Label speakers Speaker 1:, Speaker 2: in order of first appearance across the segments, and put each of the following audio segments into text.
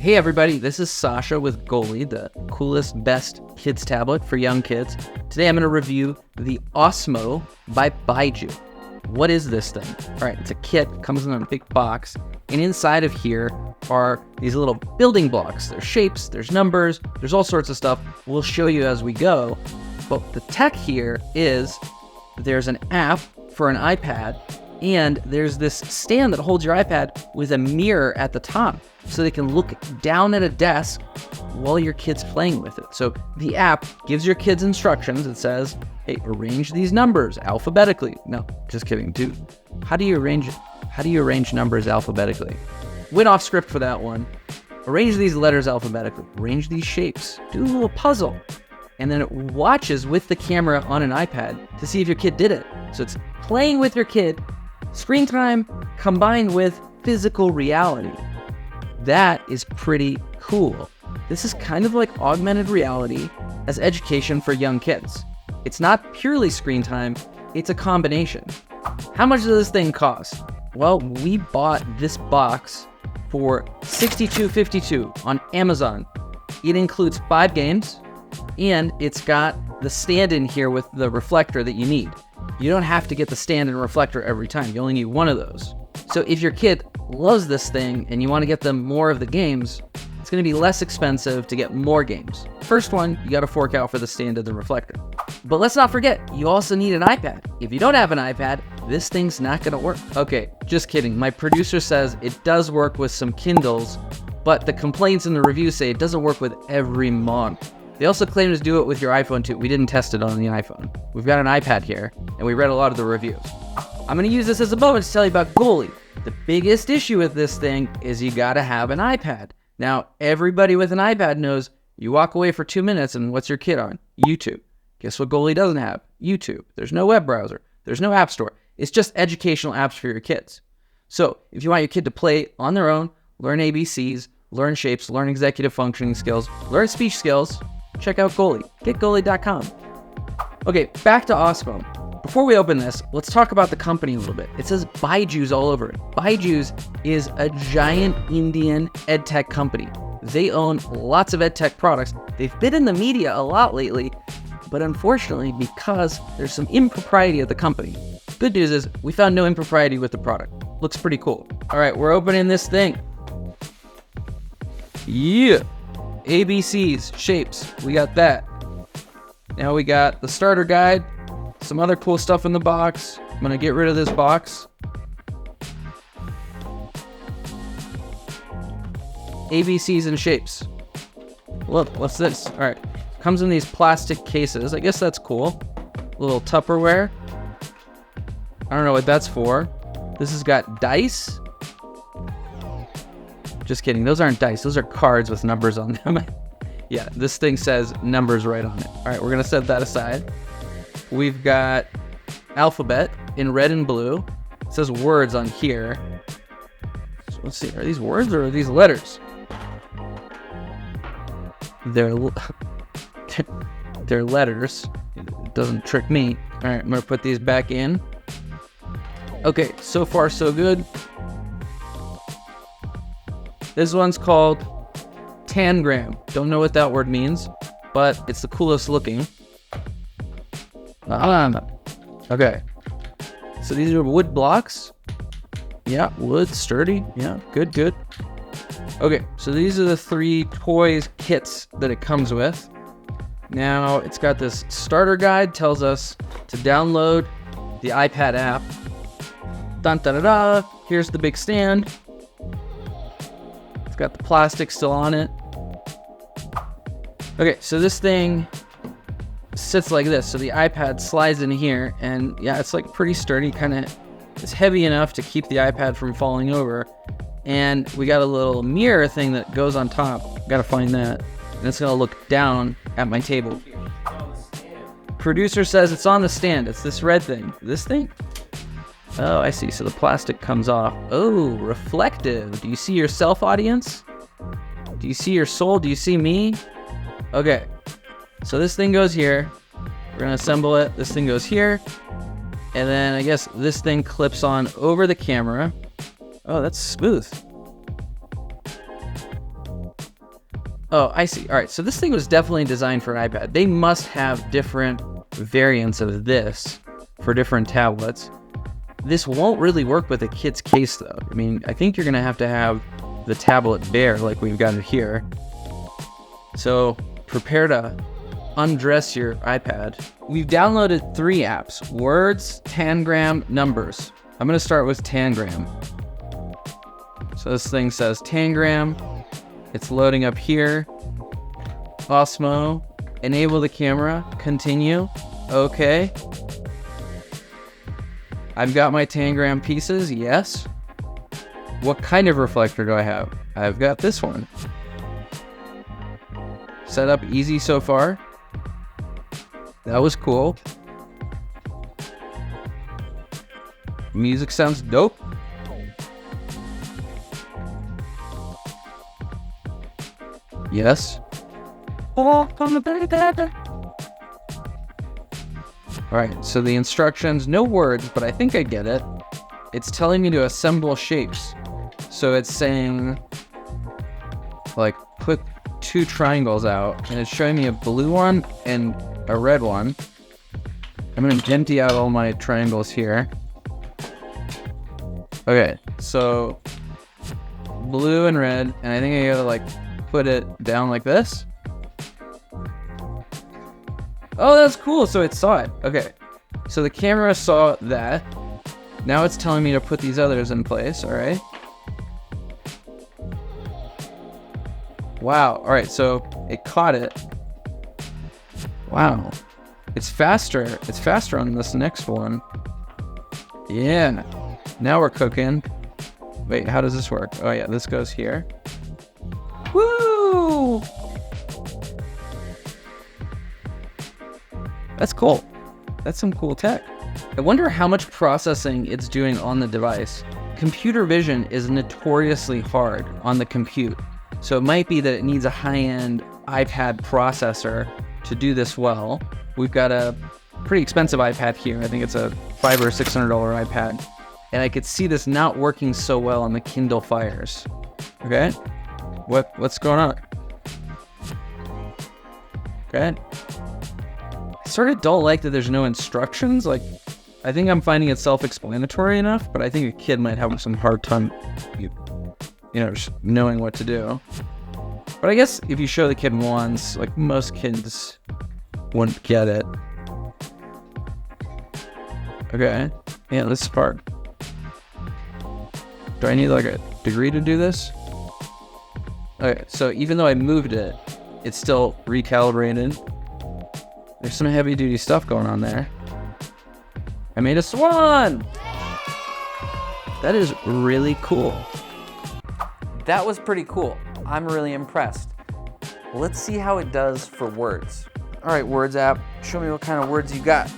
Speaker 1: Hey everybody, this is Sasha with Goalie, the coolest, best kids tablet for young kids. Today I'm going to review the Osmo by Baiju. What is this thing? All right, it's a kit, comes in a big box, and inside of here are these little building blocks. There's shapes, there's numbers, there's all sorts of stuff. We'll show you as we go, but the tech here is there's an app for an iPad, and there's this stand that holds your iPad with a mirror at the top, so they can look down at a desk while your kid's playing with it. So the app gives your kids instructions. It says, hey, arrange these numbers alphabetically. No, just kidding, dude. How do you arrange numbers alphabetically? Went off script for that one. Arrange these letters alphabetically. Arrange these shapes. Do a little puzzle. And then it watches with the camera on an iPad to see if your kid did it. So it's playing with your kid, screen time combined with physical reality. That is pretty cool. This is kind of like augmented reality as education for young kids. It's not purely screen time, it's a combination. How much does this thing cost? Well, we bought this box for $62.52 on Amazon. It includes 5 games, and it's got the stand in here with the reflector that you need. You don't have to get the stand and reflector every time. You only need one of those. So if your kid loves this thing and you want to get them more of the games, it's going to be less expensive to get more games. First one, you got to fork out for the stand and the reflector. But let's not forget, you also need an iPad. If you don't have an iPad, this thing's not going to work. Okay, just kidding. My producer says it does work with some Kindles, but the complaints in the review say it doesn't work with every model. They also claim to do it with your iPhone too. We didn't test it on the iPhone. We've got an iPad here, and we read a lot of the reviews. I'm going to use this as a moment to tell you about Goalie. The biggest issue with this thing is you got to have an iPad. Now, everybody with an iPad knows you walk away for 2 minutes and what's your kid on? YouTube. Guess what Goalie doesn't have? YouTube. There's no web browser. There's no app store. It's just educational apps for your kids. So if you want your kid to play on their own, learn ABCs, learn shapes, learn executive functioning skills, learn speech skills, check out Goalie. GetGoalie.com. Okay, back to Osmo. Before we open this, let's talk about the company a little bit. It says Baiju's all over it. Baiju's is a giant Indian edtech company. They own lots of edtech products. They've been in the media a lot lately, but unfortunately, because there's some impropriety at the company. Good news is we found no impropriety with the product. Looks pretty cool. All right, we're opening this thing. Yeah. ABCs, shapes, we got that. Now we got the starter guide, some other cool stuff in the box. I'm gonna get rid of this box. ABCs and shapes. Look, what's this? All right, comes in these plastic cases. I guess that's cool. A little Tupperware. I don't know what that's for. This has got dice. Just kidding, those aren't dice, those are cards with numbers on them. Yeah, this thing says numbers right on it. All right, we're gonna set that aside. We've got alphabet in red and blue. It says words on here. So let's see, are these words or are these letters? They're letters. It doesn't trick me. All right, I'm gonna put these back in. Okay, so far so good. This one's called Tangram. Don't know what that word means, but it's the coolest looking. Okay. So these are wood blocks. Yeah, wood, sturdy. Yeah, good. Okay, so these are the 3 toys kits that it comes with. Now, it's got this starter guide, tells us to download the iPad app. Dun da da da. Here's the big stand. It's got the plastic still on it. Okay, so this thing sits like this. So the iPad slides in here, and yeah, it's like pretty sturdy, it's heavy enough to keep the iPad from falling over. And we got a little mirror thing that goes on top. Gotta find that. And it's gonna look down at my table. Producer says it's on the stand. It's this red thing. This thing? Oh, I see. So the plastic comes off. Oh, reflective. Do you see yourself, audience? Do you see your soul? Do you see me? Okay. So this thing goes here. We're going to assemble it. This thing goes here. And then I guess this thing clips on over the camera. Oh, that's smooth. Oh, I see. All right, so this thing was definitely designed for an iPad. They must have different variants of this for different tablets. This won't really work with a kid's case, though. I mean, I think you're going to have the tablet bare like we've got it here. So prepare to undress your iPad. We've downloaded 3 apps: Words, Tangram, Numbers. I'm going to start with Tangram. So this thing says Tangram. It's loading up here. Osmo. Enable the camera. Continue. Okay. I've got my Tangram pieces. Yes. What kind of reflector do I have? I've got this one. Setup easy so far. That was cool. Music sounds dope. Yes. Alright, so the instructions, no words, but I think I get it. It's telling me to assemble shapes. So it's saying, like, put 2 triangles out, and it's showing me a blue one and a red one. I'm gonna empty out all my triangles here. Okay, so blue and red, and I think I gotta like put it down like this. Oh, that's cool. So it saw it. Okay, so the camera saw that. Now it's telling me to put these others in place. All right. Wow. All right, so it caught it. Wow. It's faster. It's faster on this next one. Yeah. Now we're cooking. Wait, how does this work? Oh yeah, this goes here. Woo! That's cool. That's some cool tech. I wonder how much processing it's doing on the device. Computer vision is notoriously hard on the compute. So it might be that it needs a high-end iPad processor to do this well. We've got a pretty expensive iPad here. I think it's a $500 or $600 iPad. And I could see this not working so well on the Kindle Fires. Okay? What's going on? Okay. I sort of don't like that there's no instructions. Like, I think I'm finding it self-explanatory enough, but I think a kid might have some hard time, just knowing what to do. But I guess if you show the kid once, like most kids wouldn't get it. Okay. Yeah, this part. Do I need like a degree to do this? Okay, so even though I moved it, it's still recalibrated. There's some heavy duty stuff going on there. I made a swan! That is really cool. That was pretty cool. I'm really impressed. Let's see how it does for words. All right, Words app, show me what kind of words you got.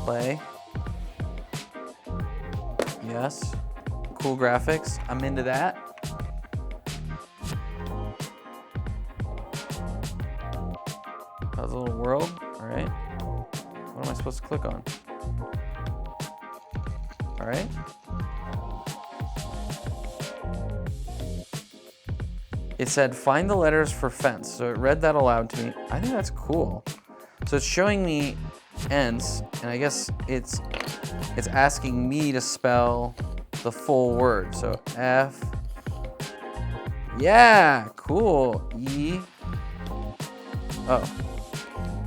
Speaker 1: Play. Yes. Cool graphics. I'm into that. That was a little world. All right. What am I supposed to click on? All right. It said, find the letters for fence. So it read that aloud to me. I think that's cool. So it's showing me ents, and I guess it's asking me to spell the full word. So F. Yeah, cool. E. Oh,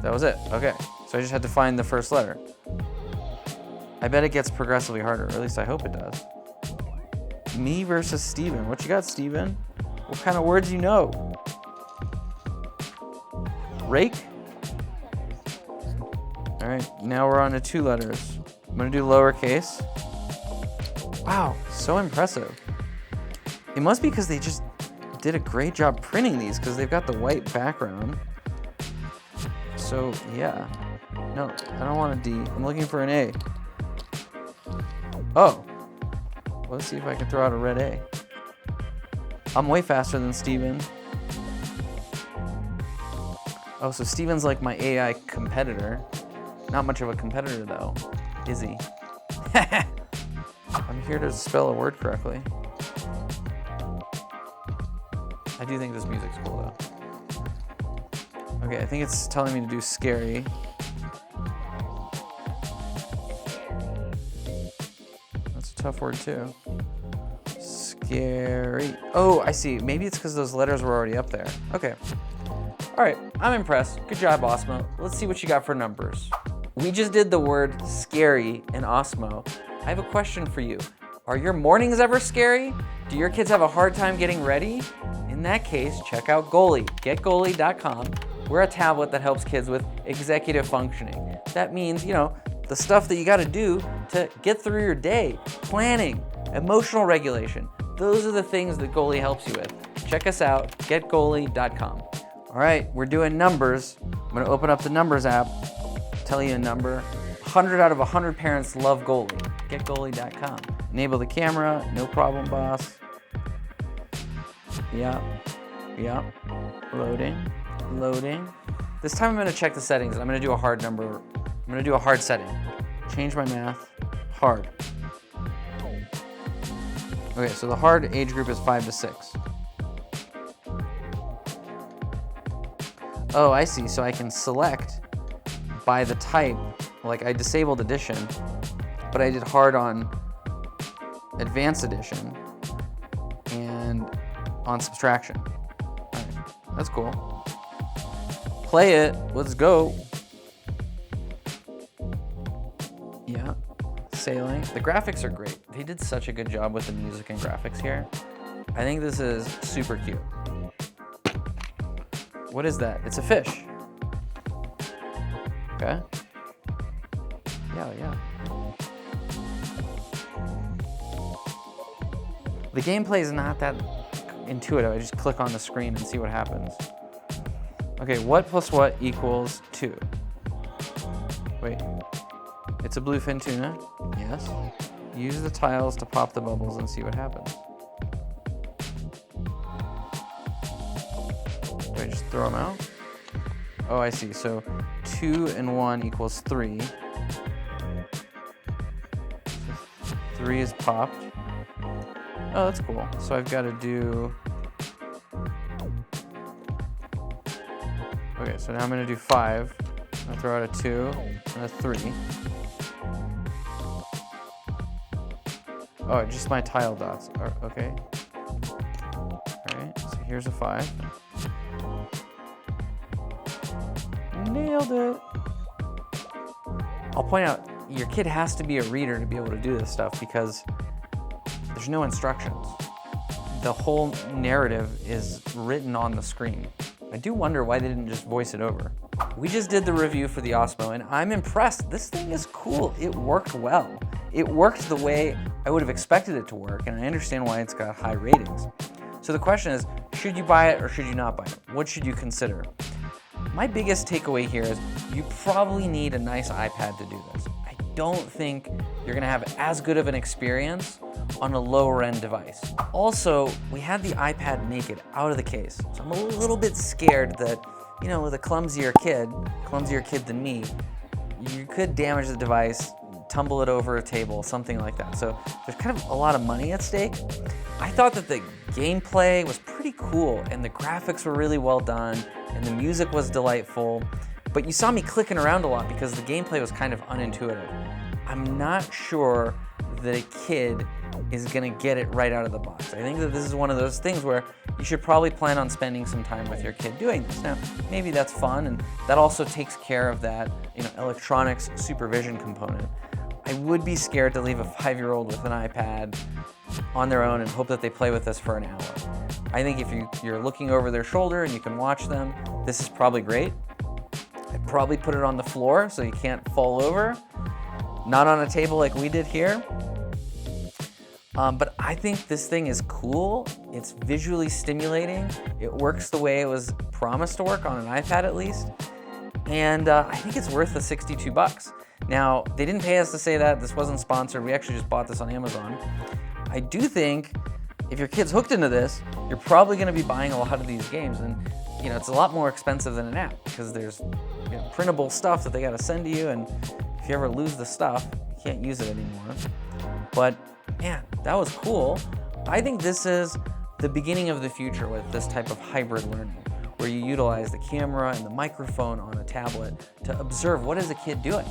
Speaker 1: that was it. Okay, so I just had to find the first letter. I bet it gets progressively harder, or at least I hope it does. Me versus Steven. What you got, Steven? What kind of words you know? Rake? All right, now we're on to 2 letters. I'm gonna do lowercase. Wow, so impressive. It must be because they just did a great job printing these because they've got the white background. So yeah, no, I don't want a D. I'm looking for an A. Oh, let's see if I can throw out a red A. I'm way faster than Steven. Oh, so Steven's like my AI competitor. Not much of a competitor though, is he? I'm here to spell a word correctly. I do think this music's cool though. Okay, I think it's telling me to do scary. That's a tough word too. Scary. Oh, I see. Maybe it's because those letters were already up there. Okay. All right, I'm impressed. Good job, Osmo. Let's see what you got for numbers. We just did the word scary in Osmo. I have a question for you. Are your mornings ever scary? Do your kids have a hard time getting ready? In that case, check out Goalie, getgoalie.com. We're a tablet that helps kids with executive functioning. That means, the stuff that you gotta do to get through your day, planning, emotional regulation. Those are the things that Goalie helps you with. Check us out, getgoalie.com. All right, we're doing numbers. I'm gonna open up the numbers app, tell you a number. 100 out of 100 parents love Goalie, getgoalie.com. Enable the camera, no problem, boss. Yeah, loading. This time I'm gonna check the settings and I'm gonna do a hard number. I'm gonna do a hard setting. Change my math, hard. Okay, so the hard age group is 5 to 6. Oh, I see, so I can select by the type, like I disabled addition, but I did hard on advanced addition and on subtraction. All right, that's cool. Play it, let's go. Yeah, sailing. The graphics are great. They did such a good job with the music and graphics here. I think this is super cute. What is that? It's a fish. Okay. Yeah. The gameplay is not that intuitive. I just click on the screen and see what happens. Okay, what plus what equals 2? Wait, it's a bluefin tuna, yes. Use the tiles to pop the bubbles and see what happens. Do I just throw them out? Oh, I see, so 2 and 1 equals 3. 3 is popped. Oh, that's cool. So I've got to do... Okay, so now I'm going to do 5. I'm going to throw out a 2 and a 3. Oh, just my tile dots. Okay. All right, so here's a 5. Nailed it. I'll point out, your kid has to be a reader to be able to do this stuff because there's no instructions. The whole narrative is written on the screen. I do wonder why they didn't just voice it over. We just did the review for the Osmo and I'm impressed. This thing is cool. It worked well. It worked the way I would have expected it to work, and I understand why it's got high ratings. So the question is, should you buy it or should you not buy it? What should you consider? My biggest takeaway here is you probably need a nice iPad to do this. I don't think you're gonna have as good of an experience on a lower end device. Also, we had the iPad naked out of the case. So I'm a little bit scared that, with a clumsier kid than me, you could damage the device, tumble it over a table, something like that. So there's kind of a lot of money at stake. I thought that the gameplay was pretty cool and the graphics were really well done and the music was delightful, but you saw me clicking around a lot because the gameplay was kind of unintuitive. I'm not sure that a kid is gonna get it right out of the box. I think that this is one of those things where you should probably plan on spending some time with your kid doing this. Now, maybe that's fun and that also takes care of that, electronics supervision component. I would be scared to leave a 5-year-old with an iPad on their own and hope that they play with this for an hour. I think if you're looking over their shoulder and you can watch them, this is probably great. I'd probably put it on the floor so you can't fall over. Not on a table like we did here. But I think this thing is cool. It's visually stimulating. It works the way it was promised to work on an iPad at least. And I think it's worth the $62. Now, they didn't pay us to say that. This wasn't sponsored. We actually just bought this on Amazon. I do think if your kid's hooked into this, you're probably gonna be buying a lot of these games. And it's a lot more expensive than an app because there's printable stuff that they gotta send to you. And if you ever lose the stuff, you can't use it anymore. But man, that was cool. I think this is the beginning of the future with this type of hybrid learning, where you utilize the camera and the microphone on a tablet to observe what is the kid doing.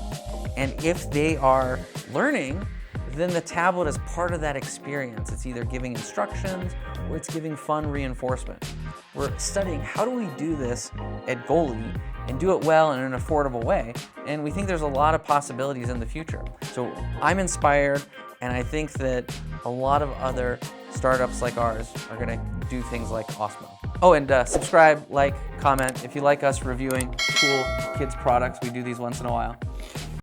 Speaker 1: And if they are learning, then the tablet is part of that experience. It's either giving instructions or it's giving fun reinforcement. We're studying how do we do this at Goli and do it well in an affordable way. And we think there's a lot of possibilities in the future. So I'm inspired, and I think that a lot of other startups like ours are gonna do things like Osmo. Oh, and subscribe, like, comment. If you like us reviewing cool kids products, we do these once in a while.